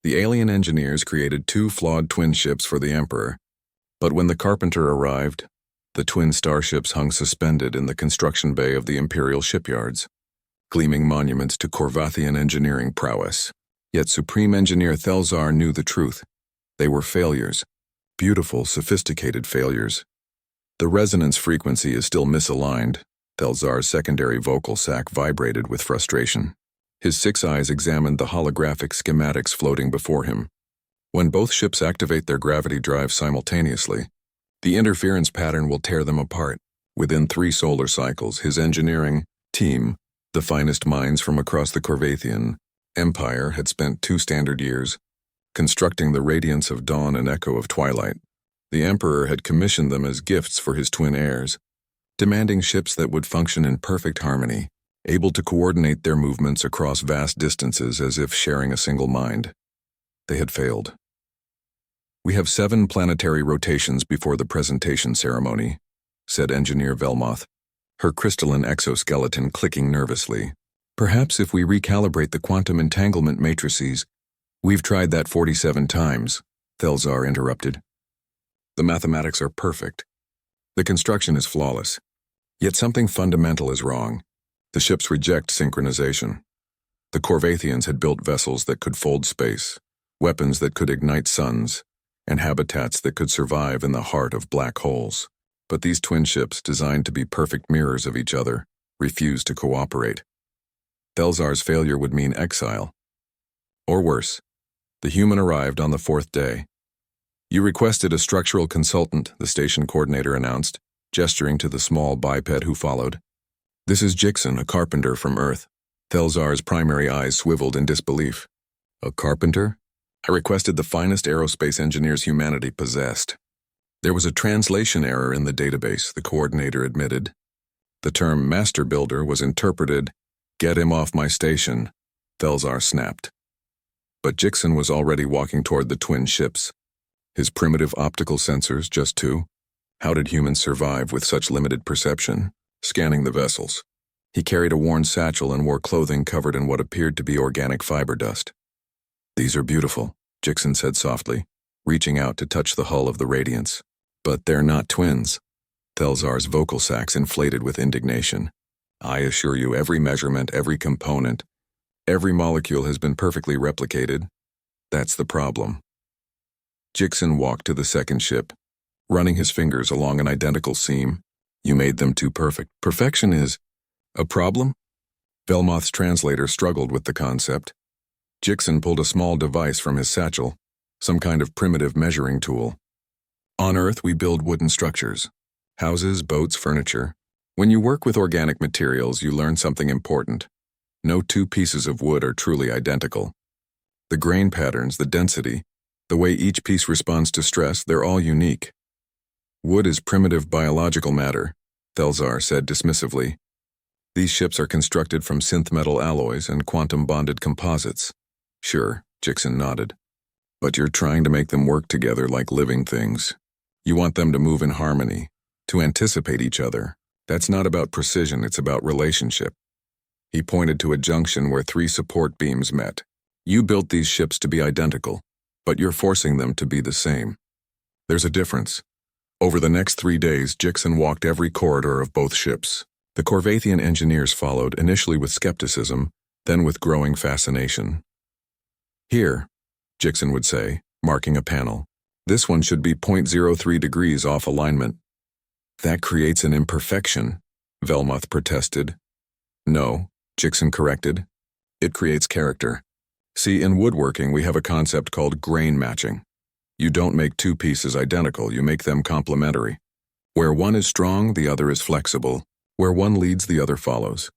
The alien engineers created two flawed twin ships for the Emperor, but when the Carpenter arrived, the twin starships hung suspended in the construction bay of the Imperial shipyards, gleaming monuments to Corvathian engineering prowess. Yet Supreme Engineer Thelzar knew the truth. They were failures. Beautiful, sophisticated failures. The resonance frequency is still misaligned. Thelzar's secondary vocal sac vibrated with frustration. His six eyes examined the holographic schematics floating before him. When both ships activate their gravity drive simultaneously, the interference pattern will tear them apart. Within 3 solar cycles, his engineering team, the finest minds from across the Corvathian Empire, had spent 2 standard years constructing the radiance of dawn and echo of twilight. The Emperor had commissioned them as gifts for his twin heirs, demanding ships that would function in perfect harmony, able to coordinate their movements across vast distances as if sharing a single mind. They had failed. "We have 7 planetary rotations before the presentation ceremony," said Engineer Velmoth, her crystalline exoskeleton clicking nervously. "Perhaps if we recalibrate the quantum entanglement matrices—" "We've tried that 47 times, Thelzar interrupted. "The mathematics are perfect. The construction is flawless. Yet something fundamental is wrong. The ships reject synchronization. The Corvathians had built vessels that could fold space, weapons that could ignite suns, and habitats that could survive in the heart of black holes. But these twin ships, designed to be perfect mirrors of each other, refused to cooperate. Thelzar's failure would mean exile. Or worse, the human arrived on the 4th day. "You requested a structural consultant," the station coordinator announced, gesturing to the small biped who followed. "This is Jixon, a carpenter from Earth." Thelzar's primary eyes swiveled in disbelief. "A carpenter? I requested the finest aerospace engineers humanity possessed." "There was a translation error in the database," the coordinator admitted. "The term master builder was interpreted, 'Get him off my station,'" Thelzar snapped. But Jixon was already walking toward the twin ships. His primitive optical sensors, just 2. How did humans survive with such limited perception? Scanning the vessels. He carried a worn satchel and wore clothing covered in what appeared to be organic fiber dust. "These are beautiful," Jixon said softly, reaching out to touch the hull of the Radiance. "But they're not twins." Thelzar's vocal sacs inflated with indignation. "I assure you, every measurement, every component, every molecule has been perfectly replicated. That's the problem." Jixon walked to the second ship, running his fingers along an identical seam. "You made them too perfect. Perfection is a problem?" Velmoth's translator struggled with the concept. Jixon pulled a small device from his satchel, some kind of primitive measuring tool. "On Earth, we build wooden structures. Houses, boats, furniture. When you work with organic materials, you learn something important. No 2 pieces of wood are truly identical. The grain patterns, the density, the way each piece responds to stress, they're all unique. Wood is primitive biological matter," Thelzar said dismissively. "These ships are constructed from synth metal alloys and quantum-bonded composites." "Sure," Jixon nodded. "But you're trying to make them work together like living things. You want them to move in harmony, to anticipate each other. That's not about precision, it's about relationship." He pointed to a junction where 3 support beams met. "You built these ships to be identical, but you're forcing them to be the same. There's a difference." Over the next 3 days, Jixon walked every corridor of both ships. The Corvathian engineers followed, initially with skepticism, then with growing fascination. "Here," Jixon would say, marking a panel. "This one should be 0.03 degrees off alignment." "That creates an imperfection," Velmoth protested. "No," Jixon corrected. "It creates character. See, in woodworking we have a concept called grain matching. You don't make 2 pieces identical, you make them complementary. Where one is strong, the other is flexible. Where one leads, the other follows."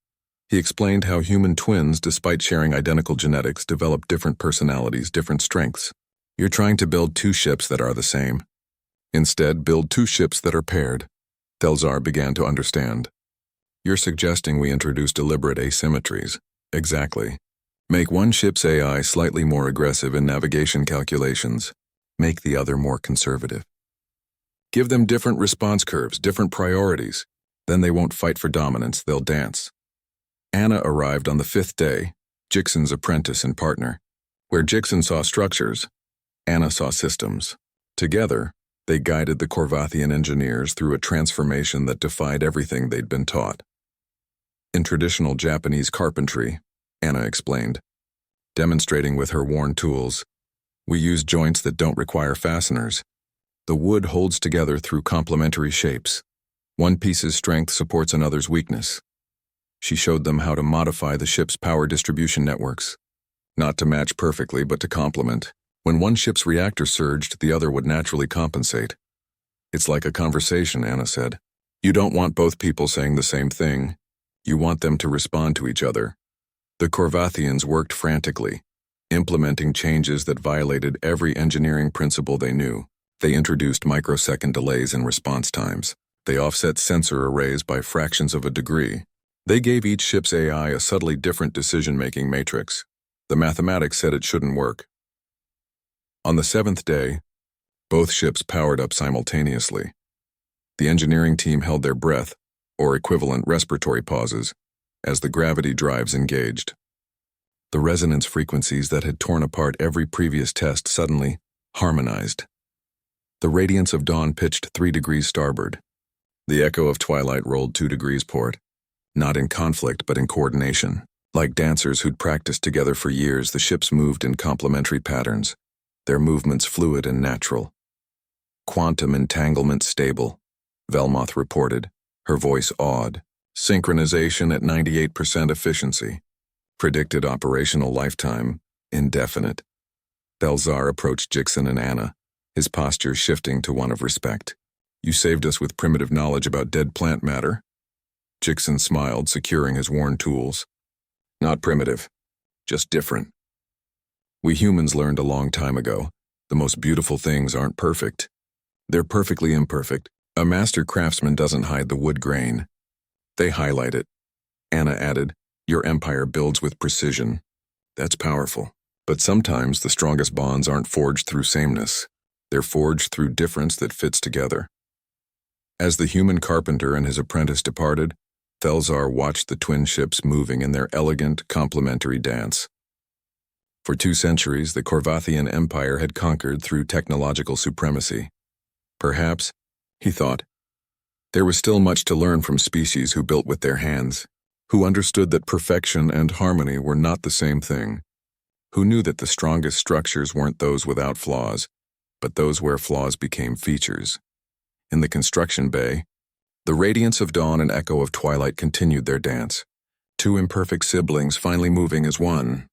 He explained how human twins, despite sharing identical genetics, develop different personalities, different strengths. "You're trying to build 2 ships that are the same. Instead, build 2 ships that are paired." Thelzar began to understand. "You're suggesting we introduce deliberate asymmetries." "Exactly. Make one ship's AI slightly more aggressive in navigation calculations. Make the other more conservative. Give them different response curves, different priorities. Then they won't fight for dominance, they'll dance." Anna arrived on the 5th day, Jixon's apprentice and partner. Where Jixon saw structures, Anna saw systems. Together, they guided the Corvathian engineers through a transformation that defied everything they'd been taught. In traditional Japanese carpentry, Anna explained, demonstrating with her worn tools, we use joints that don't require fasteners. The wood holds together through complementary shapes. One piece's strength supports another's weakness. She showed them how to modify the ship's power distribution networks. Not to match perfectly, but to complement. When one ship's reactor surged, the other would naturally compensate. It's like a conversation, Anna said. You don't want both people saying the same thing. You want them to respond to each other. The Corvathians worked frantically, implementing changes that violated every engineering principle they knew. They introduced microsecond delays in response times. They offset sensor arrays by fractions of a degree. They gave each ship's AI a subtly different decision-making matrix. The mathematics said it shouldn't work. On the 7th day, both ships powered up simultaneously. The engineering team held their breath, or equivalent respiratory pauses, as the gravity drives engaged. The resonance frequencies that had torn apart every previous test suddenly harmonized. The radiance of dawn pitched 3 degrees starboard. The echo of twilight rolled 2 degrees port. Not in conflict, but in coordination. Like dancers who'd practiced together for years, the ships moved in complementary patterns, their movements fluid and natural. Quantum entanglement stable, Velmoth reported, her voice awed. Synchronization at 98% efficiency. Predicted operational lifetime, indefinite. Belzar approached Jixon and Anna, his posture shifting to one of respect. You saved us with primitive knowledge about dead plant matter. Jixon smiled, securing his worn tools. Not primitive, just different. We humans learned a long time ago, the most beautiful things aren't perfect. They're perfectly imperfect. A master craftsman doesn't hide the wood grain. They highlight it. Anna added, your empire builds with precision. That's powerful. But sometimes the strongest bonds aren't forged through sameness. They're forged through difference that fits together. As the human carpenter and his apprentice departed, Thelzar watched the twin ships moving in their elegant, complementary dance. For 2 centuries, the Corvathian Empire had conquered through technological supremacy. Perhaps, he thought, there was still much to learn from species who built with their hands, who understood that perfection and harmony were not the same thing, who knew that the strongest structures weren't those without flaws, but those where flaws became features. In the construction bay, the radiance of dawn and echo of twilight continued their dance, 2 imperfect siblings finally moving as one.